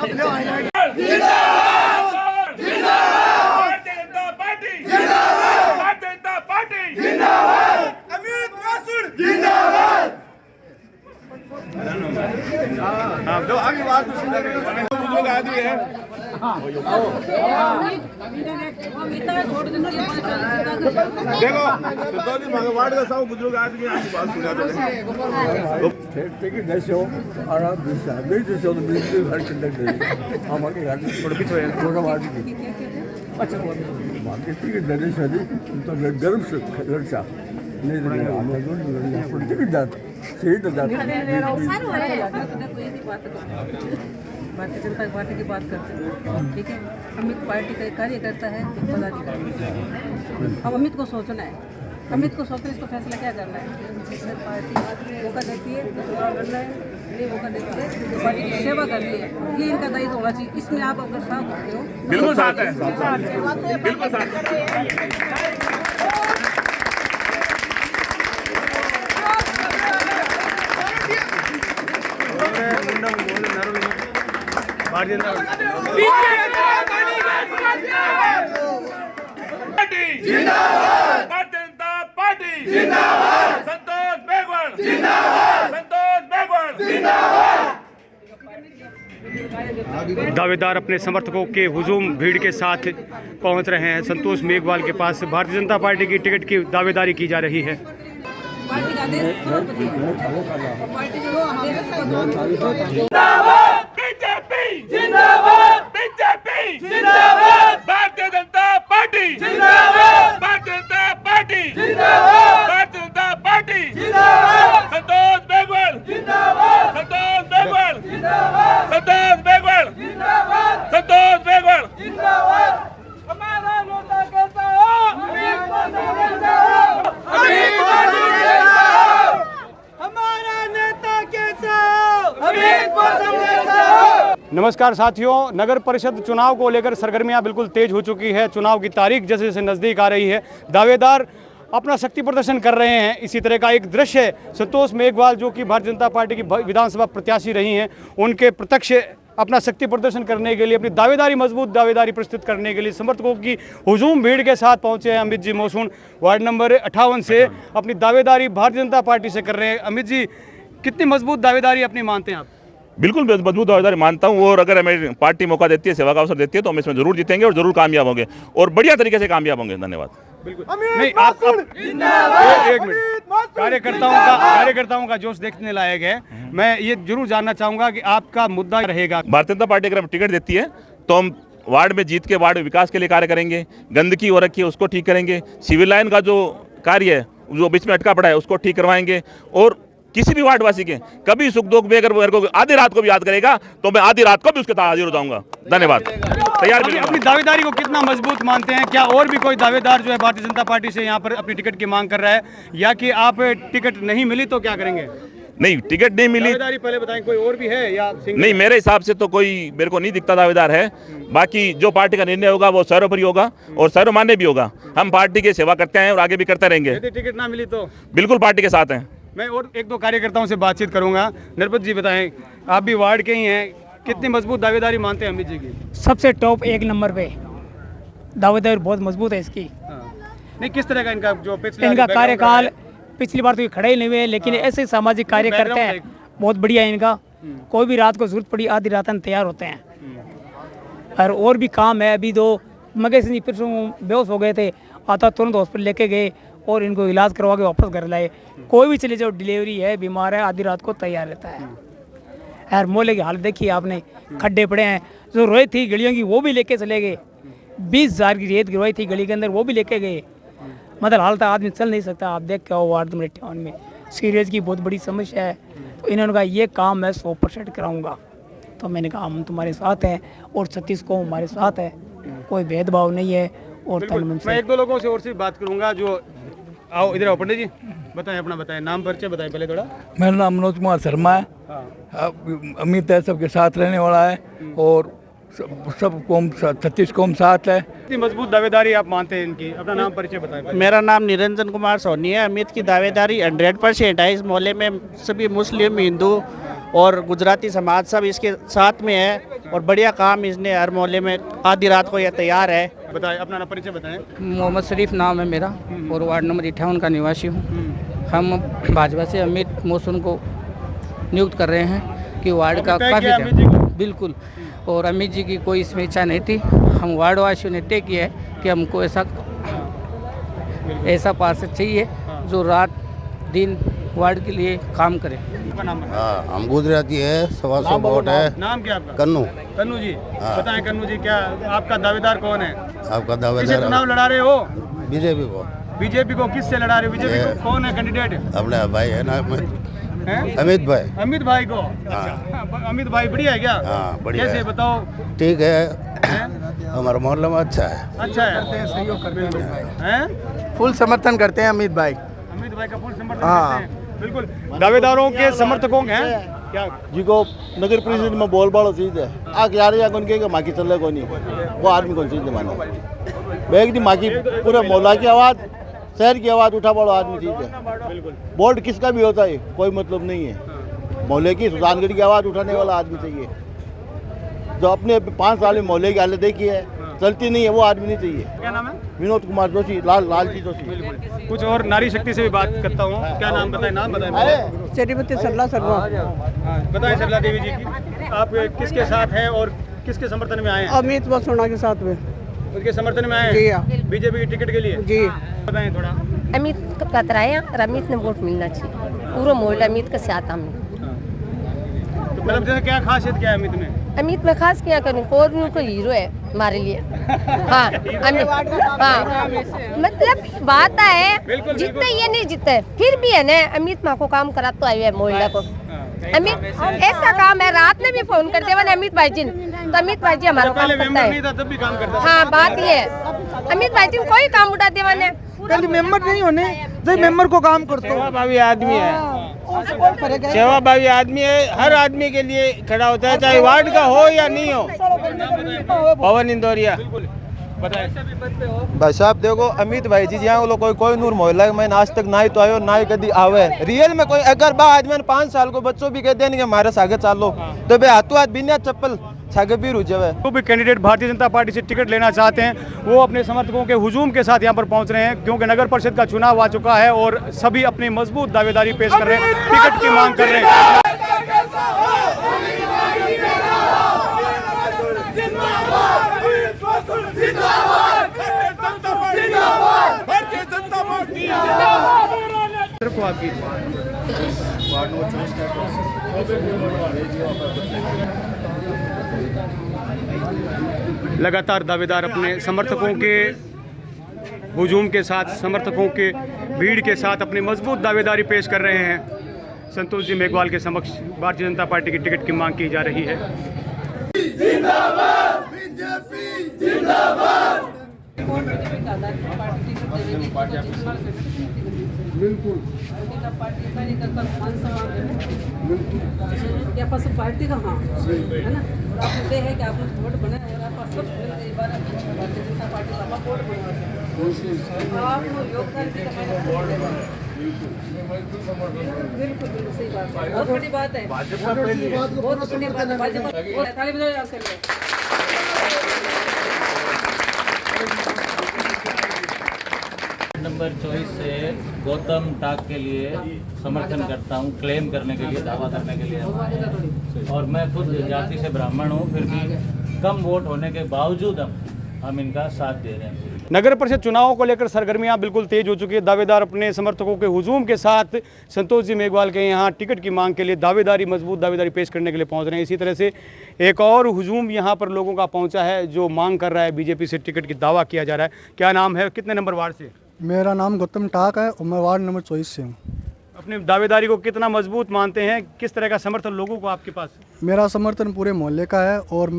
देखो वार्ड का सब बुजुर्ग आदमी आपकी बात सुना भारतीय जनता पार्टी की बात करते हैं, ठीक है। अमित पार्टी का कार्यकर्ता है, पदाधिकारी। अब अमित को सोचना है, अमित को सोचना, इसको फैसला क्या करना है। पार्टी मौका देती है तो चुनाव लड़ना है, ये मौका देती है तो पार्टी की सेवा करनी है, ये इनका दायित्व होना चाहिए। इसमें आप अगर साथ होते हो, बिल्कुल साथ है, बिल्कुल साथ है। संतोष बेगवाल दावेदार अपने समर्थकों के हुजूम भीड़ के साथ पहुंच रहे हैं। संतोष मेघवाल के पास भारतीय जनता पार्टी की टिकट की दावेदारी की जा रही है। पार्टी का आदेश पार्टी जो बीजेपी जिंदाबाद, बीजेपी जिंदाबाद, भारतीय जनता पार्टी जिंदाबाद, भारतीय जनता पार्टी जिंदाबाद, भारतीय जनता पार्टी जिंदाबाद, संतोष बेगवाल जिंदाबाद, संतोष बेगवाल जिंदाबाद, संतोष बेगवाल जिंदाबाद, संतोष बेगवाल जिंदाबाद। हमारा नेता कहता हो, अमित कहता हो, अमित कहता हो, हमारा नेता कहता हो, अमित कहता हो। नमस्कार साथियों, नगर परिषद चुनाव को लेकर सरगर्मियां बिल्कुल तेज हो चुकी है। चुनाव की तारीख जैसे जैसे नज़दीक आ रही है, दावेदार अपना शक्ति प्रदर्शन कर रहे हैं। इसी तरह का एक दृश्य संतोष मेघवाल जो कि भारतीय जनता पार्टी की विधानसभा प्रत्याशी रही हैं, उनके प्रत्यक्ष अपना शक्ति प्रदर्शन करने के लिए, अपनी दावेदारी मजबूत दावेदारी प्रस्तुत करने के लिए समर्थकों की हुजूम भीड़ के साथ पहुंचे हैं। अमित जी मौसून वार्ड नंबर 58 से अपनी दावेदारी भारतीय जनता पार्टी से कर रहे हैं। अमित जी, कितनी मजबूत दावेदारी अपनी मानते हैं आप? बिल्कुल मजबूत दावेदारी मानता हूँ, और अगर हमें पार्टी मौका देती है, सेवा का अवसर देती है, तो हम इसमें जरूर जीतेंगे और जरूर कामयाब होंगे और बढ़िया तरीके से कामयाब होंगे। धन्यवाद। बिल्कुल नहीं, आप एक मिनट, कार्यकर्ताओं का जोश देखने लायक है। मैं ये जरूर जानना चाहूंगा कि आपका मुद्दा रहेगा। भारतीय जनता पार्टी अगर हमें टिकट देती है तो हम वार्ड में जीत के वार्ड विकास के लिए कार्य करेंगे। गंदगी हो रखी है उसको ठीक करेंगे, सिविल लाइन का जो कार्य है जो बीच में अटका पड़ा है उसको ठीक करवाएंगे, और किसी भी वार्डवासी के कभी सुख दुख में अगर मेरे को आधी रात को भी याद करेगा तो मैं आधी रात को भी उसके साथ हाजिर हो जाऊंगा। धन्यवाद। तैयार भी अपनी दावेदारी को कितना मजबूत मानते हैं? क्या और भी कोई दावेदार जो है भारतीय जनता पार्टी से यहाँ पर अपनी टिकट की मांग कर रहा है, या कि आप टिकट नहीं मिली तो क्या करेंगे? नहीं, टिकट नहीं मिली, दावेदारी पहले बताएं, कोई और भी है या नहीं? मेरे हिसाब से तो कोई मेरे को नहीं दिखता दावेदार है। बाकी जो पार्टी का निर्णय होगा वो सर्वोपरि होगा और सर्वमान्य भी होगा। हम पार्टी की सेवा करते हैं और आगे भी करते रहेंगे। यदि टिकट ना मिली तो बिल्कुल पार्टी के साथ हैं। मैं और एक दो कार्यकर्ताओं से बातचीत करूंगा। नरपत जी बताएं, आप भी वार्ड के ही हैं, कितनी मजबूत दावेदारी मानते हैं अमित जी की? सबसे टॉप एक नंबर पे दावेदारी बहुत मजबूत है इसकी। नहीं, किस तरह का इनका जो इनका कार्यकाल पिछली बार तो ये खड़े ही नहीं हुए, लेकिन ऐसे सामाजिक कार्य करते हैं, बहुत बढ़िया है इनका। कोई भी रात को जरूरत पड़ी आधी रात में तैयार होते हैं। और भी काम है। अभी 2 मगे सिंह फिर बेहोश हो गए थे, आता तुरंत हॉस्पिटल लेके गए और इनको इलाज करवा के वापस घर लाए। कोई भी चले जाओ, डिलीवरी है, बीमार है, आधी रात को तैयार रहता है। यार मोहल्ले की हालत देखी आपने, खड्डे पड़े हैं। जो रोई थी गलियों की वो भी लेके चले गए। 20,000 की रेत गिरवाई थी गली के अंदर, वो भी लेके गए। मतलब हालत आदमी चल नहीं सकता। आप देख के आओ वार्ड नंबर 58 में सीरियस की बहुत बड़ी समस्या है। तो इन्होंने कहा ये काम मैं 100% कराऊंगा। तो मैंने कहा हम तुम्हारे साथ हैं और सतीश को हमारे साथ है, कोई भेदभाव नहीं है। और मैं एक दो लोगों से और से बात करूंगा। जो आओ इधर आओ, पंडित जी बताएं, अपना बताएं, नाम परिचय बताएं पहले थोड़ा। मेरा नाम मनोज कुमार शर्मा है। अमित है, सबके साथ रहने वाला है और सब कौम, छत्तीस कौम साथ है। कितनी मजबूत दावेदारी आप मानते हैं इनकी? अपना नाम परिचय बताएं। मेरा नाम निरंजन कुमार सोनी है। अमित की दावेदारी 100% है। इस मोहल्ले में सभी मुस्लिम, हिंदू और गुजराती समाज सब इसके साथ में है और बढ़िया काम इसने हर मोहल्ले में आधी रात को यह तैयार है। बताएं अपना परिचय बताएं। मोहम्मद शरीफ नाम है मेरा और वार्ड नंबर 58 का निवासी हूँ। हम भाजपा से अमित मोहसिन को नियुक्त कर रहे हैं कि वार्ड का काफ़ी बिल्कुल, और अमित जी की कोई इसमें इच्छा नहीं थी। हम वार्ड वासियों ने तय किया है कि हमको ऐसा पार्षद चाहिए जो रात दिन वार्ड के लिए काम करे। हाँ, हम गुजराती है, 125 वोट है। नाम क्या आपका? कन्नू। कन्नू जी, बताएं कन्नू जी, क्या आपका दावेदार कौन है? आपका किससे दावेदार चुनाव लड़ा रहे हो? बीजेपी को। बीजेपी को किससे लड़ा रहे हो? बीजेपी को कौन है कैंडिडेट? अपने भाई है ना, हैं? अमित भाई। अमित भाई को। अच्छा, अमित भाई बढ़िया है क्या? हाँ, बढ़िया कैसे है। बताओ? ठीक है, हमारे मोहल्ले में अच्छा है। अच्छा है, सहयोग करते हैं। फुल समर्थन करते हैं अमित भाई। अमित भाई का फुल समर्थन करते हैं। बिल्कुल, दावेदारों के समर्थकों हैं क्या? जी को नगर परिषद में बोल बाड़ो चीज है आ यार या कौन के माकी चल को नहीं वो आदमी कौन चीज माने बैग दी माकी पूरे मोहल्ला की आवाज शहर की आवाज उठा बड़ो आदमी चीज है। बोर्ड किसका भी होता है कोई मतलब नहीं है, मोहल्ले की सुजानगढ़ की आवाज उठाने वाला आदमी चाहिए जो अपने 5 साल में मोहल्ले की हालत देखी है चलती नहीं है, वो आदमी नहीं चाहिए। क्या नाम है? विनोद कुमार जोशी, लालजी जोशी। कुछ और नारी शक्ति से भी बात करता हूँ। क्या नाम बताएं? नाम बताएं। श्रीमती सरला शर्मा। बताएं सरला देवी जी की, आप किसके साथ हैं और किसके समर्थन में आए हैं? अमित वसुणा के साथ में। उसके समर्थन में आए जी हैं? हाँ। बीजेपी की टिकट के लिए? जी। बताएं थोड़ा। अमित का पतराया और अमित ने वोट मिलना चाहिए, पूरा मोहल्ला अमित का साथ हमने। तो मतलब जैसे क्या खासियत क्या है अमित में? अमित में खास क्या करूँ, और उनको हीरो है हमारे लिए। हाँ अमित, हाँ मतलब बात है जीतते ये नहीं जीतते फिर भी है ना, अमित माँ को काम करा तो आए है मोहल्ला को। अमित ऐसा काम है, रात में भी फोन कर देवा अमित भाई जी, तो अमित भाई जी हमारा काम करता है। हाँ बात ये है, अमित भाई जी कोई काम उठा देवा ने पहले मेंबर नहीं होने जो मेंबर को काम करते हो। सेवाभावी आदमी है, सेवाभावी आदमी है, हर आदमी के लिए खड़ा होता है, चाहे वार्ड का हो या नहीं हो। पवन इंदौरिया। भाई साहब देखो अमित भाई जी यहाँ कोई नूर मोहल्ला में आज तक ना ही तो आयो ना ही कभी आवे। रियल में कोई अगर बा आदमी 5 साल को बच्चों भी कहते हैं कि हमारे सागे चालो तो बे हाथों हाथ बिना चप्पल सागे भी रुझे है। जो भी कैंडिडेट भारतीय जनता पार्टी से टिकट लेना चाहते हैं वो अपने समर्थकों के हुजूम के साथ यहाँ पर पहुँच रहे हैं, क्योंकि नगर परिषद का चुनाव आ चुका है और सभी अपनी मजबूत दावेदारी पेश कर रहे हैं, टिकट की मांग कर रहे हैं। लगातार दावेदार अपने समर्थकों के हुजूम के साथ, समर्थकों के भीड़ के साथ अपनी मजबूत दावेदारी पेश कर रहे हैं। संतोष जी मेघवाल के समक्ष भारतीय जनता पार्टी की टिकट की मांग की जा रही है। जिंदाबाद बीजेपी जिंदाबाद। बिल्कुल पार्टी का हाँ है ना, और आपको ये है कि आपने वोट बनाया और आपका सब भारतीय जनता पार्टी का वोट बना आपको योगदान बिल्कुल बिल्कुल सही बात है, बहुत बड़ी बात है, बहुत बड़ी बात है। भाजपा ताली बजाओ यार कर नंबर 24 से गौतम टाक के लिए समर्थन करता हूं, क्लेम करने के लिए, दावा करने के लिए। और मैं खुद जाति से ब्राह्मण हूं, फिर भी कम वोट होने के बावजूद हम इनका साथ दे रहे हैं। नगर परिषद चुनावों को लेकर सरगर्मियां बिल्कुल तेज हो चुकी है। दावेदार अपने समर्थकों के हुजूम के साथ संतोष जी मेघवाल के यहाँ टिकट की मांग के लिए दावेदारी, मजबूत दावेदारी पेश करने के लिए पहुंच रहे हैं। इसी तरह से एक और हुजूम यहाँ पर लोगों का पहुंचा है जो मांग कर रहा है, बीजेपी से टिकट की दावा किया जा रहा है। क्या नाम है, कितने नंबर वार्ड से? मेरा नाम गौतम टाक है और मैं वार्ड नंबर 24 से हूँ। अपनी दावेदारी को कितना मजबूत मानते हैं, किस तरह का समर्थन लोगों को आपके पास? मेरा समर्थन पूरे मोहल्ले का है और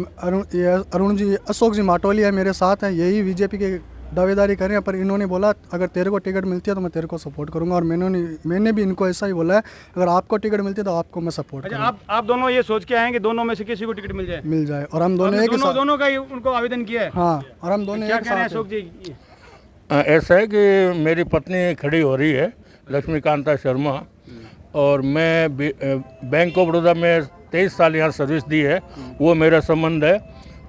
अरुण जी, अशोक जी माटोलिया मेरे साथ हैं, यही बीजेपी के दावेदारी करें, पर इन्होंने बोला अगर तेरे को टिकट मिलती है तो मैं तेरे को सपोर्ट करूंगा, और मैंने भी इनको ऐसा ही बोला है अगर आपको टिकट मिलती है तो आपको मैं सपोर्ट करूंगा। आप दोनों ये सोच के आए हैं कि दोनों में से किसी को टिकट मिल जाए और हम दोनों दोनों का उनको आवेदन किया है। हाँ, और हम दोनों क्या कह रहे हैं अशोक जी? ऐसा है कि मेरी पत्नी खड़ी हो रही है, लक्ष्मीकांता शर्मा, और मैं बैंक ऑफ बड़ौदा में 23 साल यहाँ सर्विस दी है, वो मेरा संबंध है।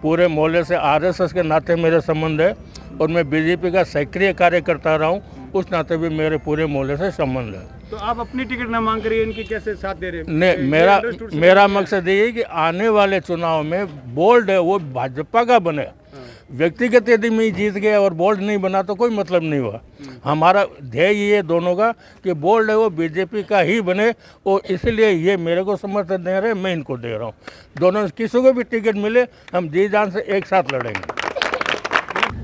पूरे मोहल्ले से आरएसएस के नाते मेरा संबंध है और मैं बीजेपी का सक्रिय कार्य करता रहा हूँ, उस नाते भी मेरे पूरे मोहल्ले से संबंध है। तो आप अपनी टिकट न मांग कर इनकी कैसे साथ दे रहे हैं? नहीं, मेरा मकसद ये है कि आने वाले चुनाव में बोल्ड है वो भाजपा का बने। व्यक्तिगत यदि मैं जीत गया और बोल्ड नहीं बना तो कोई मतलब नहीं हुआ। हमारा ध्येय ये दोनों का कि बोल्ड है वो बीजेपी का ही बने, और इसलिए ये मेरे को समर्थन दे रहे हैं, मैं इनको दे रहा हूँ। दोनों किसी को भी टिकट मिले हम जी जान से एक साथ लड़ेंगे।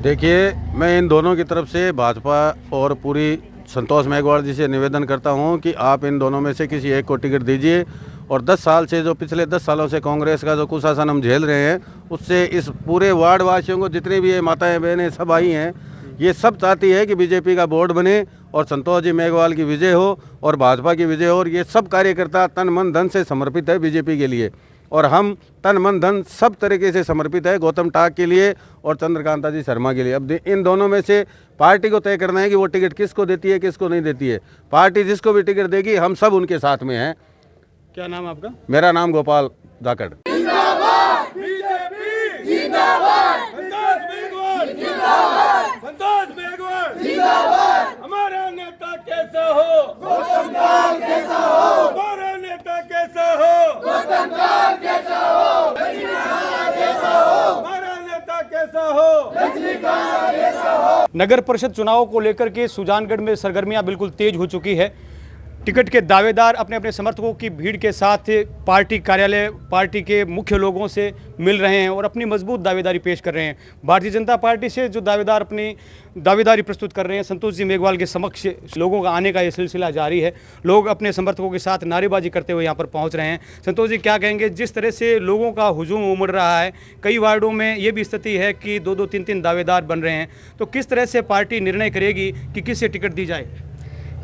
देखिए, मैं इन दोनों की तरफ से भाजपा और पूरी संतोष मेघवाल जी से निवेदन करता हूं कि आप इन दोनों में से किसी एक को टिकट दीजिए। और 10 साल से जो पिछले 10 सालों से कांग्रेस का जो कुशासन हम झेल रहे हैं, उससे इस पूरे वार्ड वासियों को, जितनी भी ये माताएं बहनें सब आई हैं, ये सब चाहती है कि बीजेपी का बोर्ड बने और संतोष जी मेघवाल की विजय हो और भाजपा की विजय हो। और ये सब कार्यकर्ता तन मन धन से समर्पित है बीजेपी के लिए, और हम तन मन धन सब तरीके से समर्पित है गौतम टाक के लिए और चंद्रकांता जी शर्मा के लिए। अब इन दोनों में से पार्टी को तय करना है कि वो टिकट किसको देती है, किसको नहीं देती है। पार्टी जिसको भी टिकट देगी हम सब उनके साथ में हैं। क्या नाम आपका? मेरा नाम गोपाल जाखड़। जिंदाबाद बीजेपी, जिंदाबाद संतोष मेघवाल, जिंदाबाद संतोष मेघवाल, जिंदाबाद। हमारा नेता कैसा हो, गौतम टाक कैसा हो। हमारा नेता कैसा हो, गौतम टाक कैसा हो। रजनीकांत कैसा हो, हमारा नेता कैसा हो, रजनीकांत कैसा हो। नगर परिषद चुनाव को लेकर के सुजानगढ़ में सरगर्मियां बिल्कुल तेज हो चुकी है। टिकट के दावेदार अपने अपने समर्थकों की भीड़ के साथ पार्टी कार्यालय, पार्टी के मुख्य लोगों से मिल रहे हैं और अपनी मजबूत दावेदारी पेश कर रहे हैं। भारतीय जनता पार्टी से जो दावेदार अपनी दावेदारी प्रस्तुत कर रहे हैं, संतोष जी मेघवाल के समक्ष लोगों का आने का ये सिलसिला जारी है। लोग अपने समर्थकों के साथ नारेबाजी करते हुए यहाँ पर पहुँच रहे हैं। संतोष जी, क्या कहेंगे? जिस तरह से लोगों का हुजूम उमड़ रहा है, कई वार्डों में ये भी स्थिति है कि 2-2, 3-3 दावेदार बन रहे हैं, तो किस तरह से पार्टी निर्णय करेगी कि किसे टिकट दी जाए?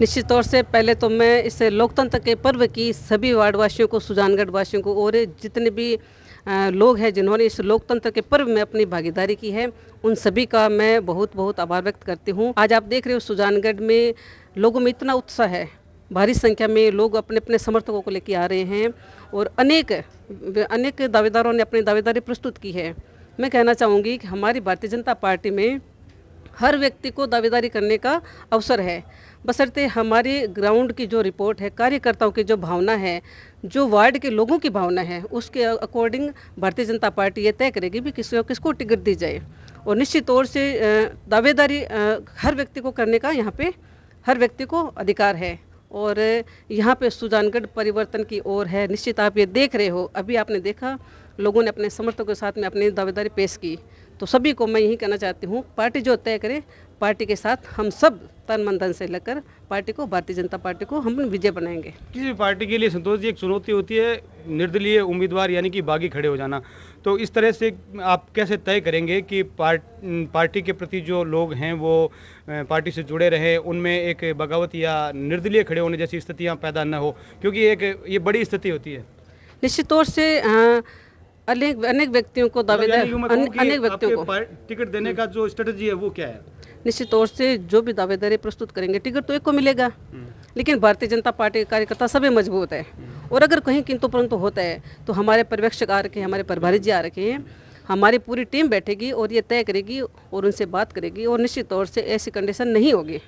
निश्चित तौर से पहले तो मैं इस लोकतंत्र के पर्व की सभी वार्डवासियों को, सुजानगढ़ वासियों को और जितने भी लोग हैं जिन्होंने इस लोकतंत्र के पर्व में अपनी भागीदारी की है, उन सभी का मैं बहुत बहुत आभार व्यक्त करती हूँ। आज आप देख रहे हो सुजानगढ़ में लोगों में इतना उत्साह है, भारी संख्या में लोग अपने अपने समर्थकों को लेकर आ रहे हैं और अनेक दावेदारों ने अपनी दावेदारी प्रस्तुत की है। मैं कहना चाहूँगी कि हमारी भारतीय जनता पार्टी में हर व्यक्ति को दावेदारी करने का अवसर है, बशर्ते हमारी ग्राउंड की जो रिपोर्ट है, कार्यकर्ताओं की जो भावना है, जो वार्ड के लोगों की भावना है, उसके अकॉर्डिंग भारतीय जनता पार्टी ये तय करेगी भी किसको टिकट दी जाए। और निश्चित तौर से दावेदारी हर व्यक्ति को करने का यहाँ पे हर व्यक्ति को अधिकार है और यहाँ पे सुजानगढ़ परिवर्तन की ओर है। निश्चित आप ये देख रहे हो, अभी आपने देखा लोगों ने अपने समर्थकों के साथ में अपनी दावेदारी पेश की। तो सभी को मैं यही कहना चाहती हूँ, पार्टी जो तय करे, पार्टी के साथ हम सब तन मन धन से लेकर पार्टी को, भारतीय जनता पार्टी को हम विजय बनाएंगे। किसी भी पार्टी के लिए संतोष जी एक चुनौती होती है निर्दलीय उम्मीदवार यानी कि बागी खड़े हो जाना। तो इस तरह से आप कैसे तय करेंगे कि पार्टी के प्रति जो लोग हैं वो पार्टी से जुड़े रहें, उनमें एक बगावत या निर्दलीय खड़े होने जैसी स्थितियाँ पैदा न हो, क्योंकि ये बड़ी स्थिति होती है। निश्चित तौर से अनेक व्यक्तियों को दावेदार, अनेक व्यक्तियों को टिकट देने का जो स्ट्रेटजी है वो क्या है? निश्चित तौर से जो भी दावेदारी प्रस्तुत करेंगे, टिकट तो एक को मिलेगा, लेकिन भारतीय जनता पार्टी के कार्यकर्ता सभी मजबूत है और अगर कहीं किंतु परंतु होता है तो हमारे पर्यवेक्षक आ रखे हैं, हमारे प्रभारी जी आ रखे हैं, हमारी पूरी टीम बैठेगी और ये तय करेगी और उनसे बात करेगी और निश्चित तौर से ऐसी कंडीशन नहीं होगी।